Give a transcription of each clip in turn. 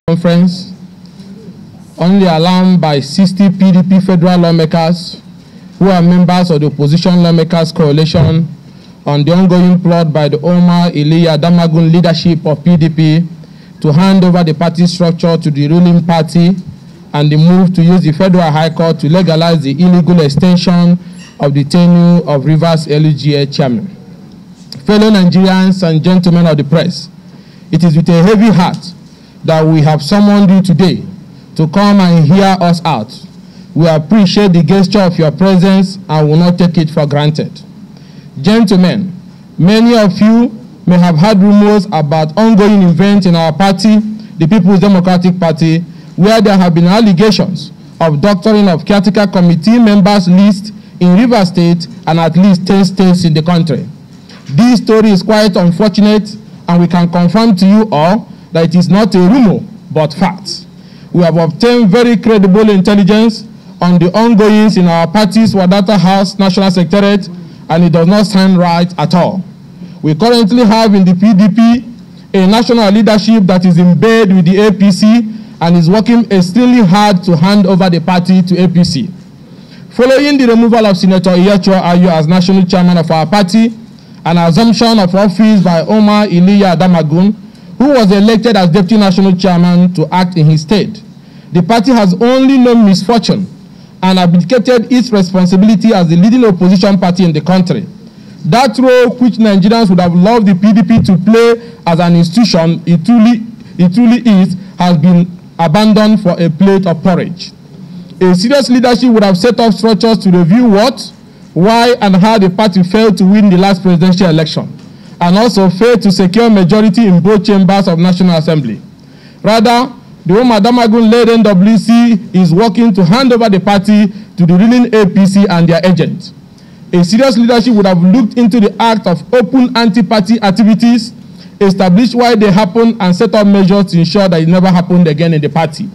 conference only alarmed by 60 PDP federal lawmakers who are members of the opposition lawmakers coalition on the ongoing plot by the Omar Iliya Damagum leadership of PDP to hand over the party structure to the ruling party and the move to use the Federal High Court to legalize the illegal extension of the tenure of Rivers LGA chairman. Fellow Nigerians and gentlemen of the press, it is with a heavy heart that we have summoned you today to come and hear us out. We appreciate the gesture of your presence and will not take it for granted. Gentlemen, many of you may have heard rumors about ongoing events in our party, the People's Democratic Party, where there have been allegations of doctoring of caretaker committee members list in Rivers State and at least 10 states in the country. This story is quite unfortunate, and we can confirm to you all that it is not a rumor, but facts. We have obtained very credible intelligence on the ongoings in our party's Wadata House National Secretariat, and it does not sound right at all. We currently have in the PDP a national leadership that is in bed with the APC and is working extremely hard to hand over the party to APC. Following the removal of Senator Iyachua Ayu as national chairman of our party and assumption of office by Omar Iliya Damagum, who was elected as deputy national chairman to act in his stead, the party has only known misfortune and abdicated its responsibility as the leading opposition party in the country. That role which Nigerians would have loved the PDP to play as an institution it truly is, has been abandoned for a plate of porridge. A serious leadership would have set up structures to review what, why, and how the party failed to win the last presidential election, and also failed to secure majority in both chambers of National Assembly. Rather, the Omar Damagum-led NWC is working to hand over the party to the ruling APC and their agents. A serious leadership would have looked into the act of open anti-party activities, established why they happened, and set up measures to ensure that it never happened again in the party.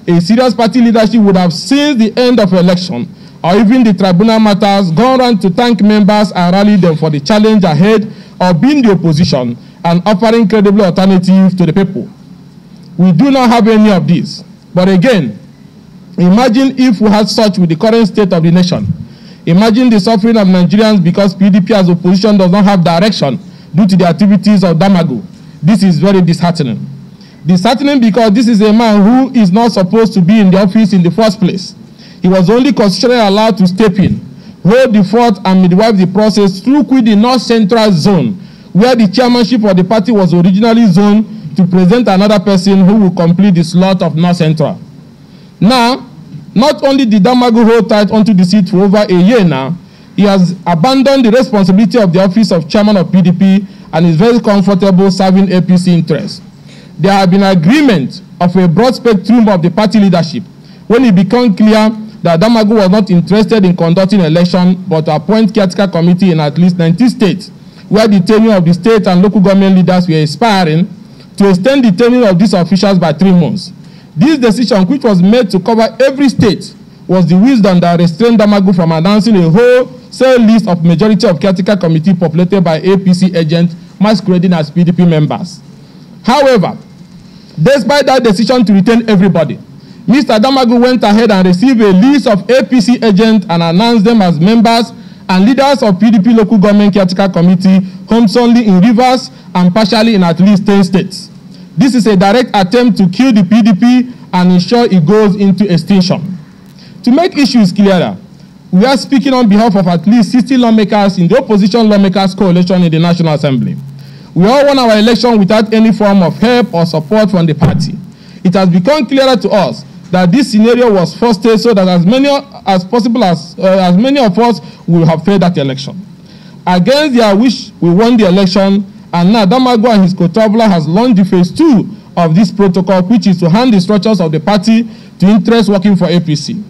A serious party leadership would have, since the end of the election, or even the tribunal matters, gone around to thank members and rally them for the challenge ahead of being the opposition and offering credible alternatives to the people. We do not have any of this. But again, imagine if we had such with the current state of the nation. Imagine the suffering of Nigerians because PDP as opposition does not have direction due to the activities of Damagum. This is very disheartening. Disheartening because this is a man who is not supposed to be in the office in the first place. He was only constitutionally allowed to step in, hold the fort, and midwife the process through the North Central Zone, where the chairmanship of the party was originally zoned to present another person who will complete the slot of North Central. Now, not only did Damagum hold tight onto the seat for over a year now, he has abandoned the responsibility of the office of chairman of PDP and is very comfortable serving APC interests. There have been agreement of a broad spectrum of the party leadership when it became clear that Damagum was not interested in conducting election but to appoint caretaker committee in at least 90 states, where the tenure of the state and local government leaders were expiring, to extend the tenure of these officials by 3 months. This decision, which was made to cover every state, was the wisdom that restrained Damagum from announcing a wholesale list of majority of caretaker committee populated by APC agents masquerading as PDP members. However, despite that decision to retain everybody, Mr. Damagum went ahead and received a list of APC agents and announced them as members and leaders of PDP local government caretaker committee, homes only in Rivers and partially in at least 10 states. This is a direct attempt to kill the PDP and ensure it goes into extinction. To make issues clearer, we are speaking on behalf of at least 60 lawmakers in the opposition lawmakers coalition in the National Assembly. We all won our election without any form of help or support from the party. It has become clearer to us that this scenario was fostered so that as many of us will have failed that election. Against their wish, we won the election, and now Damagum and his co-traveler has launched the phase 2 of this protocol, which is to hand the structures of the party to interests working for APC.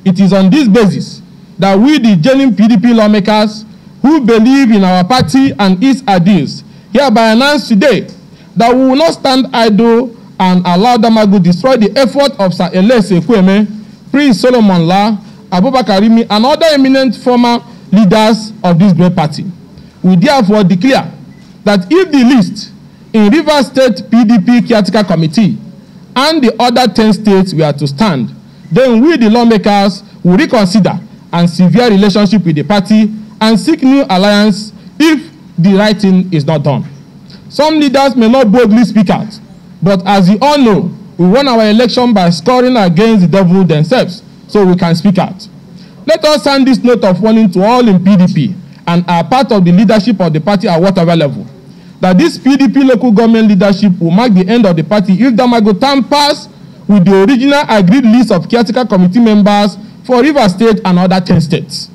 It is on this basis that we, the genuine PDP lawmakers who believe in our party and its ideals, hereby announce today that we will not stand idle and allow Damagum destroy the effort of Sir Elese Kweme, Prince Solomon La, Abubakar Rimi, and other eminent former leaders of this great party. We therefore declare that if the list in Rivers State PDP caretaker committee and the other 10 states were to stand, then we, the lawmakers, will reconsider and sever relationship with the party and seek new alliance if the right thing is not done. Some leaders may not boldly speak out, but as you all know, we won our election by scoring against the devil themselves, so we can speak out. Let us send this note of warning to all in PDP and are part of the leadership of the party at whatever level, that this PDP local government leadership will mark the end of the party if Damagum tampers with the original agreed list of caretaker committee members for Rivers State and other 10 states.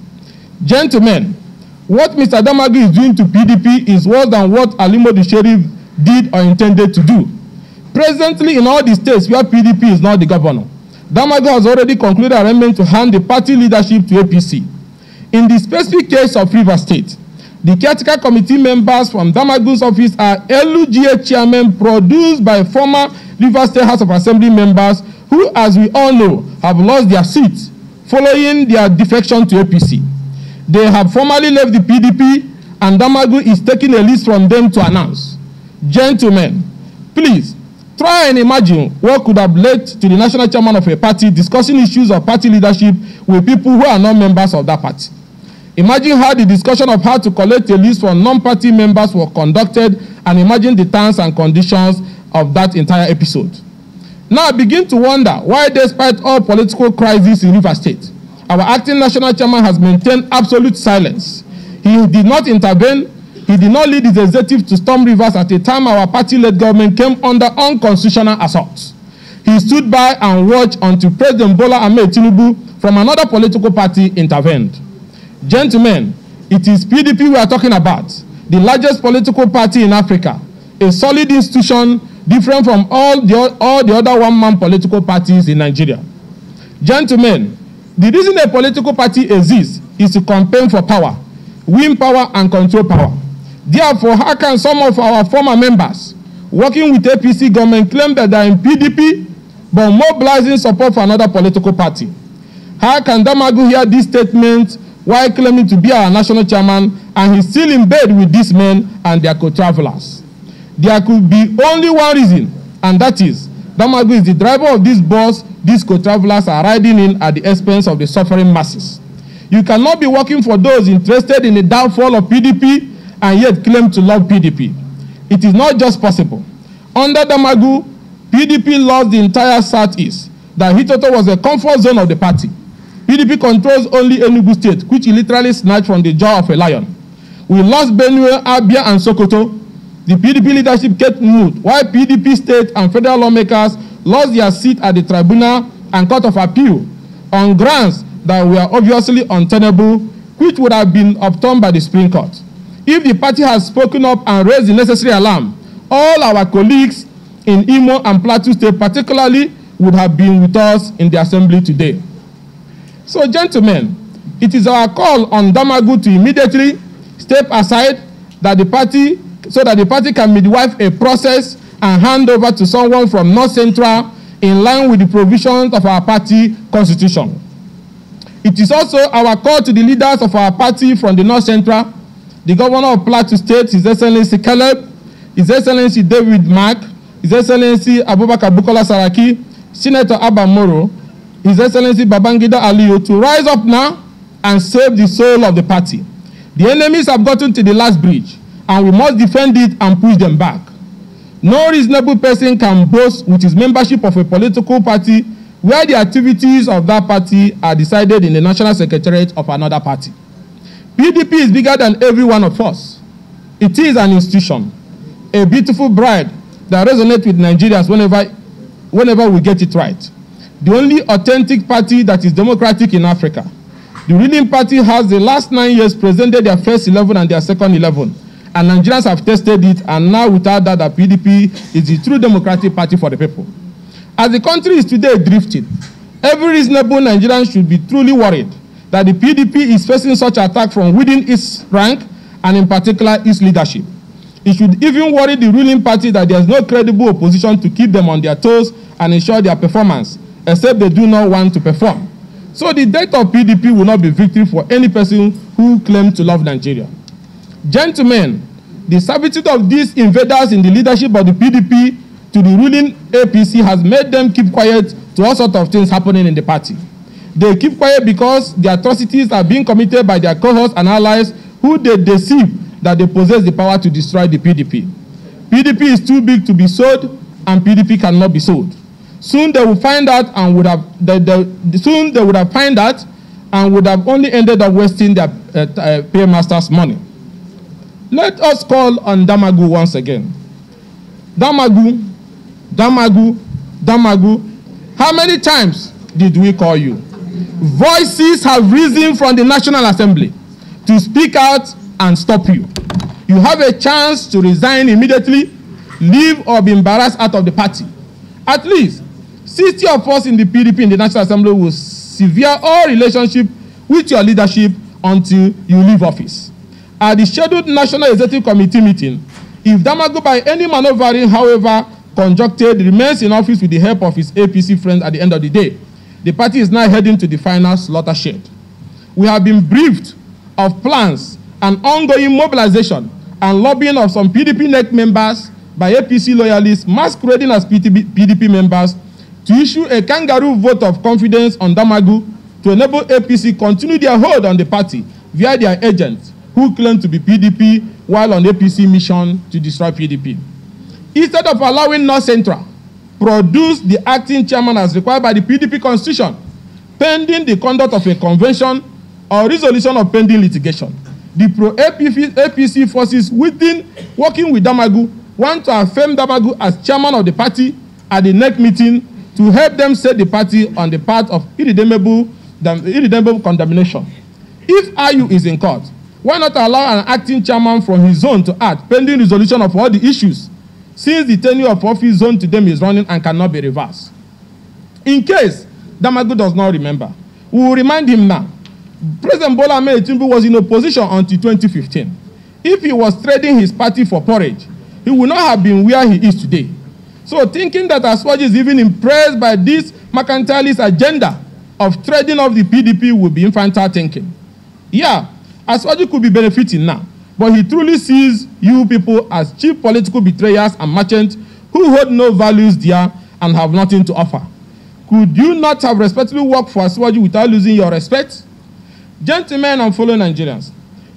Gentlemen, what Mr. Damagum is doing to PDP is worse than what Alimo the Sheriff did or intended to do. Presently, in all the states where PDP is not the governor, Damagum has already concluded arrangement to hand the party leadership to APC. In the specific case of Rivers State, the caretaker committee members from Damagum's office are LUGA chairmen produced by former Rivers State House of Assembly members who, as we all know, have lost their seats following their defection to APC. They have formally left the PDP, and Damagum is taking a list from them to announce. Gentlemen, please, try and imagine what could have led to the national chairman of a party discussing issues of party leadership with people who are not members of that party. Imagine how the discussion of how to collect a list from non-party members was conducted, and imagine the terms and conditions of that entire episode. Now I begin to wonder why, despite all political crises in Rivers State, our acting national chairman has maintained absolute silence. He did not intervene. He did not lead his executive to storm Rivers at a time our party-led government came under unconstitutional assault. He stood by and watched until President Bola Ahmed Tinubu from another political party intervened. Gentlemen, it is PDP we are talking about, the largest political party in Africa, a solid institution different from all the other one-man political parties in Nigeria. Gentlemen, the reason a political party exists is to campaign for power, win power, and control power. Therefore, how can some of our former members working with APC government claim that they are in PDP but mobilizing support for another political party? How can Damagum hear this statement while claiming to be our national chairman and he's still in bed with these men and their co-travelers? There could be only one reason, and that is Damagum is the driver of this bus these co-travelers are riding in at the expense of the suffering masses. You cannot be working for those interested in the downfall of PDP and yet claim to love PDP. It is not just possible. Under Damagum, PDP lost the entire Southeast. That Hitoto was a comfort zone of the party. PDP controls only Enugu State, which he literally snatched from the jaw of a lion. We lost Benue, Abia, and Sokoto. The PDP leadership kept mute, while PDP state and federal lawmakers lost their seat at the tribunal and court of appeal on grounds that were obviously untenable, which would have been overturned by the Supreme Court. If the party had spoken up and raised the necessary alarm, all our colleagues in Imo and Plateau State particularly would have been with us in the assembly today. So, gentlemen, it is our call on Damagum to immediately step aside that the party, so that the party can midwife a process and hand over to someone from North Central in line with the provisions of our party constitution. It is also our call to the leaders of our party from the North Central, the Governor of Plateau State, His Excellency Caleb, His Excellency David Mark, His Excellency Abubakar Bukola Saraki, Senator Abba Moro, His Excellency Babangida Aliyu, to rise up now and save the soul of the party. The enemies have gotten to the last bridge, and we must defend it and push them back. No reasonable person can boast with his membership of a political party where the activities of that party are decided in the National Secretariat of another party. PDP is bigger than every one of us. It is an institution, a beautiful bride that resonates with Nigerians whenever we get it right. The only authentic party that is democratic in Africa. The ruling party has the last 9 years presented their first 11 and their second 11. And Nigerians have tested it, and now without that, the PDP is the true democratic party for the people. As the country is today drifting, every reasonable Nigerian should be truly worried that the PDP is facing such attack from within its rank, and in particular its leadership. It should even worry the ruling party that there is no credible opposition to keep them on their toes and ensure their performance, except they do not want to perform. So the death of PDP will not be victory for any person who claims to love Nigeria. Gentlemen, the servitude of these invaders in the leadership of the PDP to the ruling APC has made them keep quiet to all sorts of things happening in the party. They keep quiet because the atrocities are being committed by their cohorts and allies who they deceive that they possess the power to destroy the PDP. PDP is too big to be sold, and PDP cannot be sold. Soon they will find out and would have found out and would have only ended up wasting their paymasters' money. Let us call on Damagum once again. Damagum, Damagum, Damagum. How many times did we call you? Voices have risen from the National Assembly to speak out and stop you. You have a chance to resign immediately, leave or be embarrassed out of the party. At least 60 of us in the PDP in the National Assembly will sever all relationship with your leadership until you leave office. At the scheduled National Executive Committee meeting, if Damagum by any maneuvering, however conjuncted, remains in office with the help of his APC friends at the end of the day, the party is now heading to the final slaughter shed. We have been briefed of plans and ongoing mobilization and lobbying of some PDP NEC members by APC loyalists masquerading as PDP members to issue a kangaroo vote of confidence on Damagum to enable APC continue their hold on the party via their agents who claim to be PDP while on APC mission to destroy PDP. Instead of allowing North Central produce the acting chairman as required by the PDP constitution, pending the conduct of a convention or resolution of pending litigation, the pro-APC forces within working with Damagum want to affirm Damagum as chairman of the party at the next meeting to help them set the party on the path of irredeemable condemnation. If IU is in court, why not allow an acting chairman from his zone to act pending resolution of all the issues, since the tenure of office zone to them is running and cannot be reversed? In case Damagum does not remember, we will remind him now. President Bola Ahmed Tinubu was in opposition until 2015. If he was trading his party for porridge, he would not have been where he is today. So thinking that Aswaji is even impressed by this mercantilist agenda of trading off the PDP would be infantile thinking. Yeah, Aswaji could be benefiting now, but he truly sees you people as cheap political betrayers and merchants who hold no values there and have nothing to offer. Could you not have respectfully worked for Aswaji without losing your respect? Gentlemen and fellow Nigerians,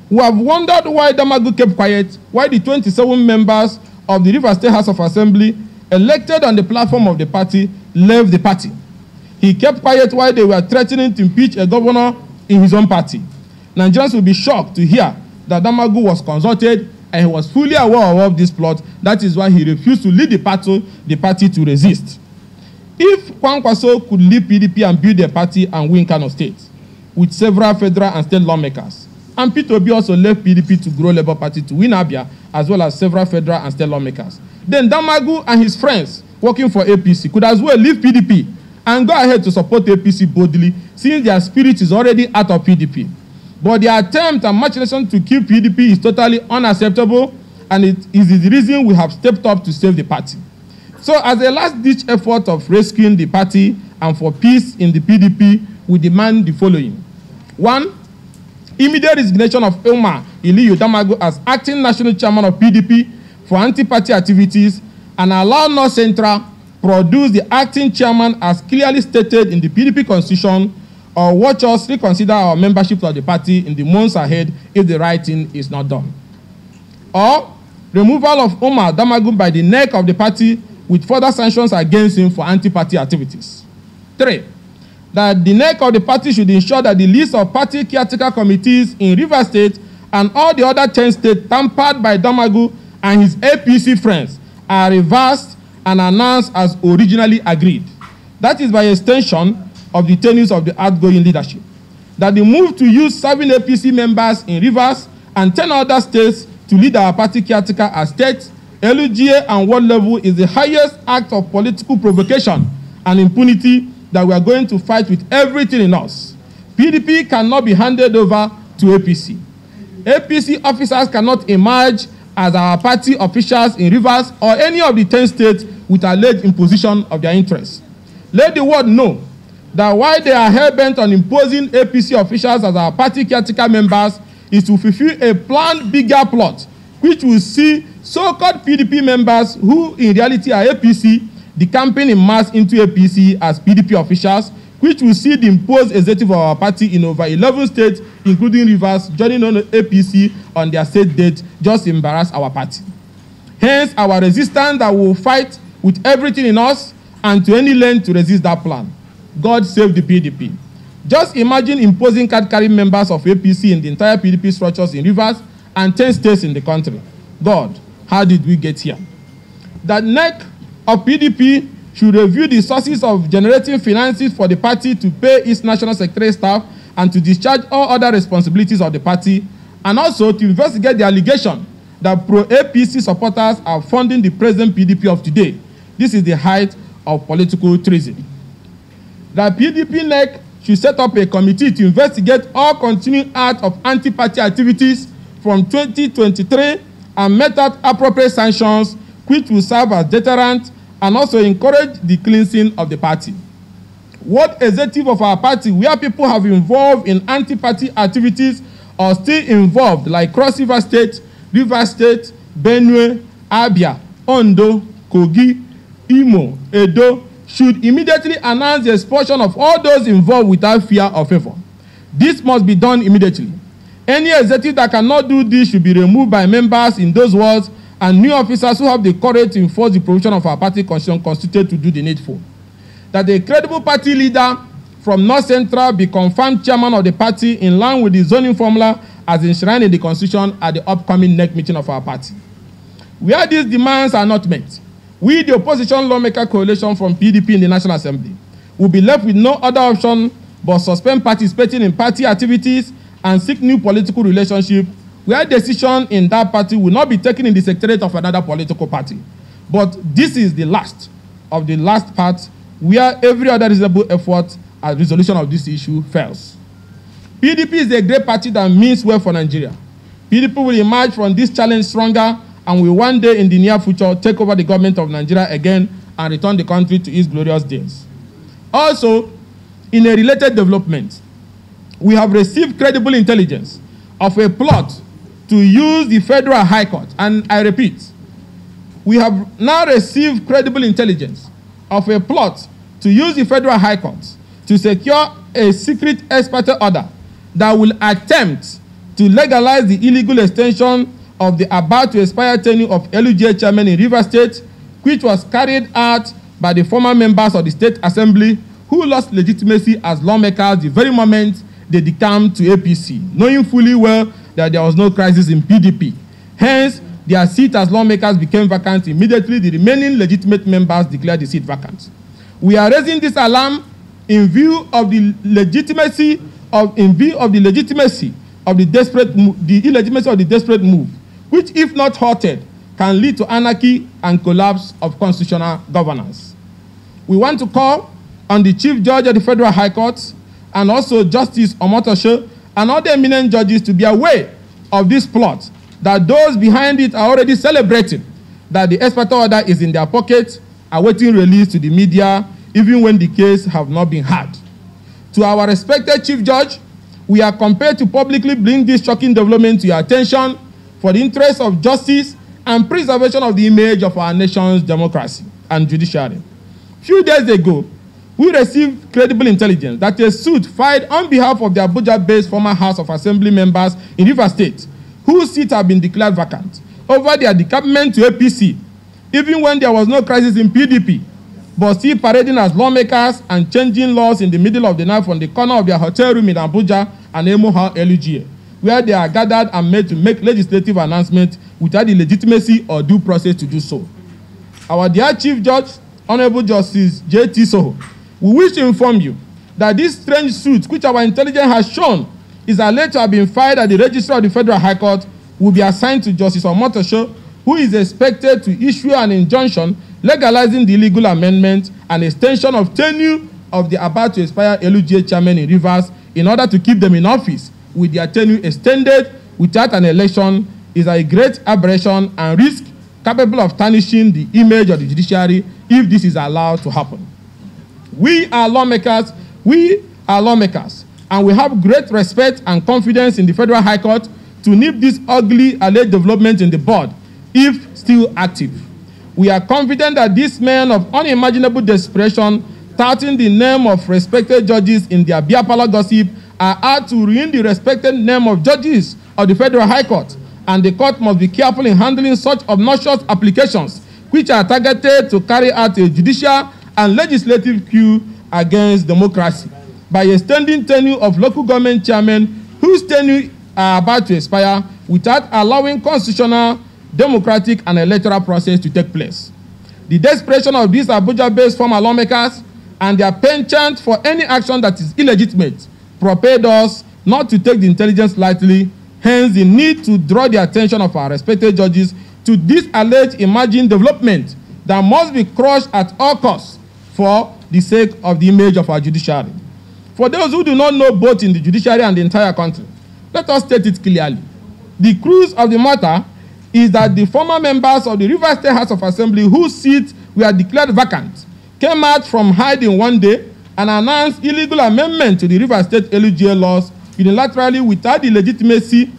we have wondered why Damagum kept quiet, why the 27 members of the Rivers State House of Assembly elected on the platform of the party left the party. He kept quiet while they were threatening to impeach a governor in his own party. Nigerians will be shocked to hear that Damagum was consulted and he was fully aware of this plot. That is why he refused to lead the party to resist. If Kwankwaso could leave PDP and build a party and win Kano State with several federal and state lawmakers, and Peter Obi also left PDP to grow Labour Party to win Abia, as well as several federal and state lawmakers, then Damagum and his friends working for APC could as well leave PDP and go ahead to support APC boldly, since their spirit is already out of PDP. But the attempt and machination to keep PDP is totally unacceptable, and it is the reason we have stepped up to save the party. So as a last-ditch effort of rescuing the party and for peace in the PDP, we demand the following. 1, immediate resignation of Umar Iliyu Damagum as acting national chairman of PDP for anti-party activities, and allow North Central produce the acting chairman as clearly stated in the PDP constitution, or watch us reconsider our membership of the party in the months ahead if the right thing is not done. Or removal of Umar Damagum by the neck of the party with further sanctions against him for anti-party activities. 3, that the neck of the party should ensure that the list of party caretaker committees in Rivers State and all the other 10 states tampered by Damagum and his APC friends are reversed and announced as originally agreed. That is by extension of the tenures of the outgoing leadership. That the move to use 7 APC members in Rivers and 10 other states to lead our party caretaker as states, LGA and world level is the highest act of political provocation and impunity that we are going to fight with everything in us. PDP cannot be handed over to APC. APC officers cannot emerge as our party officials in Rivers or any of the 10 states with alleged imposition of their interests. Let the world know that while they are hell-bent on imposing APC officials as our party caretaker members is to fulfill a planned bigger plot which will see So-called PDP members who in reality are APC, decamping in mass into APC as PDP officials, which will see the imposed executive of our party in over 11 states, including Rivers, joining on APC on their state date, just embarrass our party. Hence, our resistance that will fight with everything in us and to any length to resist that plan. God save the PDP. Just imagine imposing card-carrying members of APC in the entire PDP structures in Rivers and 10 states in the country. God, how did we get here? The neck of PDP should review the sources of generating finances for the party to pay its national secretary staff and to discharge all other responsibilities of the party, and also to investigate the allegation that pro-APC supporters are funding the present PDP of today. This is the height of political treason. The PDP NEC should set up a committee to investigate all continuing acts of anti-party activities from 2023 and mete out appropriate sanctions which will serve as deterrent and also encourage the cleansing of the party. What executive of our party where people have involved in anti-party activities or still involved, like Cross River State, Rivers State, Benue, Abia, Ondo, Kogi, Imo, Edo, should immediately announce the expulsion of all those involved without fear or favor. This must be done immediately. Any executive that cannot do this should be removed by members in those wards, and new officers who have the courage to enforce the provision of our party constitution constituted to do the needful. That a credible party leader from North Central be confirmed chairman of the party in line with the zoning formula as enshrined in the constitution at the upcoming NEC meeting of our party. Where these demands are not met, we, the opposition lawmaker coalition from PDP in the National Assembly, will be left with no other option but suspend participating in party activities and seek new political relationship where decision in that party will not be taken in the secretariat of another political party. But this is the last of the last part where every other reasonable effort at resolution of this issue fails. PDP is a great party that means well for Nigeria. PDP will emerge from this challenge stronger and will one day in the near future take over the government of Nigeria again and return the country to its glorious days. Also, in a related development, we have received credible intelligence of a plot to use the Federal High Court, and I repeat, we have now received credible intelligence of a plot to use the Federal High Court to secure a secret expert order that will attempt to legalize the illegal extension of the about to expire tenure of LUGA chairman in Rivers State, which was carried out by the former members of the State Assembly who lost legitimacy as lawmakers the very moment they decamped to APC, knowing fully well that there was no crisis in PDP. Hence, their seat as lawmakers became vacant immediately. The remaining legitimate members declared the seat vacant. We are raising this alarm in view of the illegitimacy of the desperate move, which, if not halted, can lead to anarchy and collapse of constitutional governance. We want to call on the Chief Judge of the Federal High Court and also Justice Omotosho and other eminent judges to be aware of this plot, that those behind it are already celebrating that the expert order is in their pocket, awaiting release to the media, even when the case have not been heard. To our respected Chief Judge, we are compelled to publicly bring this shocking development to your attention for the interest of justice and preservation of the image of our nation's democracy and judiciary. Few days ago, we received credible intelligence that a suit filed on behalf of the Abuja-based former House of Assembly members in Rivers State, whose seats have been declared vacant, over their decampment to APC, even when there was no crisis in PDP, but still parading as lawmakers and changing laws in the middle of the night from the corner of their hotel room in Abuja and Emoha LUGA, where they are gathered and made to make legislative announcements without the legitimacy or due process to do so. Our dear Chief Judge, Honorable Justice J.T. Soho, we wish to inform you that this strange suit, which our intelligence has shown is alleged to have been filed at the Registrar of the Federal High Court, will be assigned to Justice Omotosho, who is expected to issue an injunction legalizing the illegal amendment and extension of tenure of the about to expire LUGA chairman in Rivers in order to keep them in office with their tenure extended without an election is a great aberration and risk capable of tarnishing the image of the judiciary if this is allowed to happen. We are lawmakers, and we have great respect and confidence in the Federal High Court to nip this ugly alleged development in the bud if still active. We are confident that these men of unimaginable desperation, touting the name of respected judges in their beer parlor gossip, are out to ruin the respected name of judges of the Federal High Court, and the court must be careful in handling such obnoxious applications which are targeted to carry out a judicial and legislative coup against democracy by extending tenure of local government chairmen whose tenure are about to expire without allowing constitutional, democratic, and electoral process to take place. The desperation of these Abuja-based former lawmakers and their penchant for any action that is illegitimate propelled us not to take the intelligence lightly, hence the need to draw the attention of our respected judges to this alleged emerging development that must be crushed at all costs for the sake of the image of our judiciary. For those who do not know both in the judiciary and the entire country, let us state it clearly. The crux of the matter is that the former members of the Rivers State House of Assembly whose seats were declared vacant came out from hiding one day and announced illegal amendment to the Rivers State LUGA laws unilaterally without legitimacy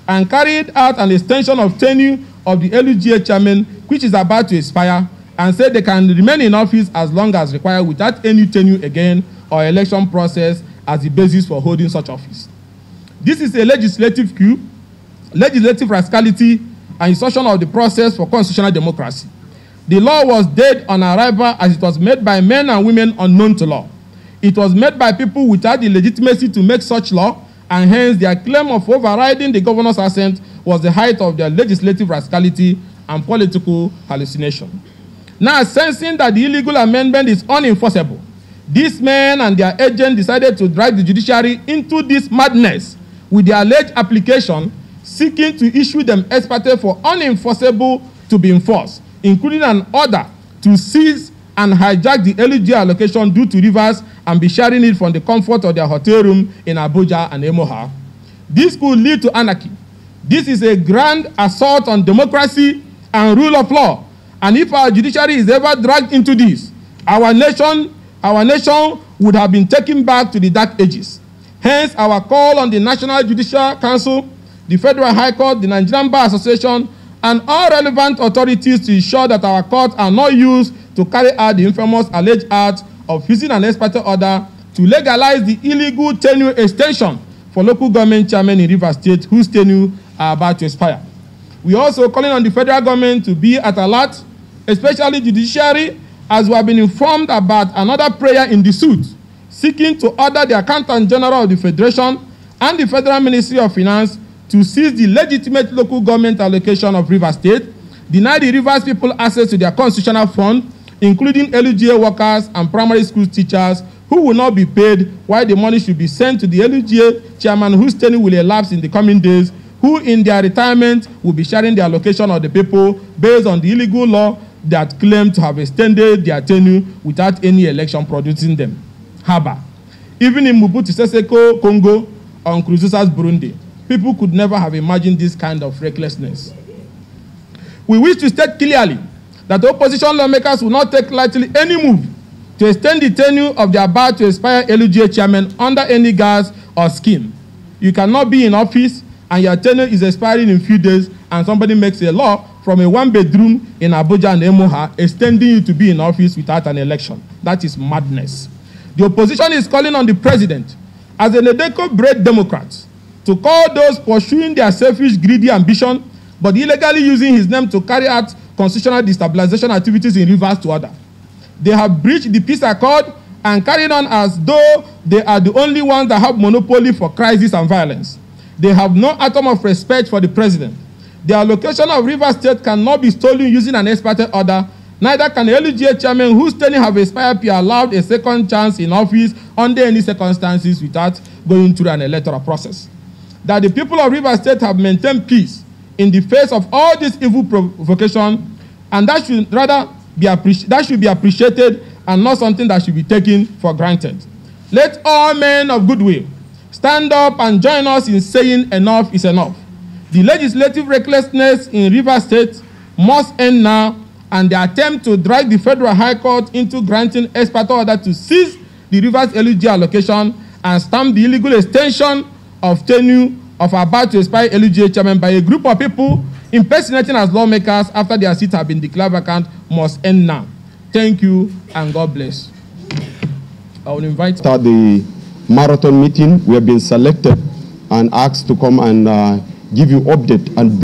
and carried out an extension of tenure of the LUGA chairman, which is about to expire, and said they can remain in office as long as required without any tenure again or election process as the basis for holding such office. This is a legislative coup, legislative rascality, and insertion of the process for constitutional democracy. The law was dead on arrival as it was made by men and women unknown to law. It was made by people without the legitimacy to make such law, and hence their claim of overriding the governor's assent was the height of their legislative rascality and political hallucination. Now, sensing that the illegal amendment is unenforceable, these men and their agents decided to drag the judiciary into this madness with their alleged application seeking to issue them ex parte for unenforceable to be enforced, including an order to seize and hijack the LUGA allocation due to Rivers and be sharing it from the comfort of their hotel room in Abuja and Emoha. This could lead to anarchy. This is a grand assault on democracy and rule of law. And if our judiciary is ever dragged into this, our nation would have been taken back to the dark ages. Hence, our call on the National Judicial Council, the Federal High Court, the Nigerian Bar Association, and all relevant authorities to ensure that our courts are not used to carry out the infamous alleged act of using an ex parte order to legalize the illegal tenure extension for local government chairmen in Rivers State whose tenure are about to expire. We are also calling on the federal government to be at alert, especially judiciary, as we have been informed about another prayer in the suit, seeking to order the Accountant General of the Federation and the Federal Ministry of Finance to seize the legitimate local government allocation of Rivers State, deny the Rivers people access to their constitutional fund, including LUGA workers and primary school teachers who will not be paid, while the money should be sent to the LUGA chairman whose tenure will elapse in the coming days, who in their retirement will be sharing the allocation of the people based on the illegal law that claim to have extended their tenure without any election producing them. Haba. Even in Mobutu Sese Seko, Congo, or Nkurunziza's Burundi, people could never have imagined this kind of recklessness. We wish to state clearly that opposition lawmakers will not take lightly any move to extend the tenure of their about to expire LUGA chairman under any guise or scheme. You cannot be in office and your tenure is expiring in a few days and somebody makes a law from a one-bedroom in Abuja and Emoha extending you to be in office without an election. That is madness. The opposition is calling on the president, as a Nedeko-bred Democrat, to call those pursuing their selfish, greedy ambition, but illegally using his name to carry out constitutional destabilization activities in Rivers to order. They have breached the peace accord and carried on as though they are the only ones that have monopoly for crisis and violence. They have no atom of respect for the president. The allocation of Rivers State cannot be stolen using an ex parte order. Neither can a LUGA chairman whose tenure have expired be allowed a second chance in office under any circumstances without going through an electoral process. That the people of Rivers State have maintained peace in the face of all this evil provocation, and that should rather be appreciated and not something that should be taken for granted. Let all men of goodwill stand up and join us in saying enough is enough. The legislative recklessness in Rivers State must end now, and the attempt to drag the Federal High Court into granting ex parte order to seize the Rivers LUGA allocation and stamp the illegal extension of tenure of about to expire LUGA chairman by a group of people Impersonating as lawmakers after their seats have been declared vacant must end now. Thank you and God bless. I will invite the marathon meeting. We have been selected and asked to come and give you update and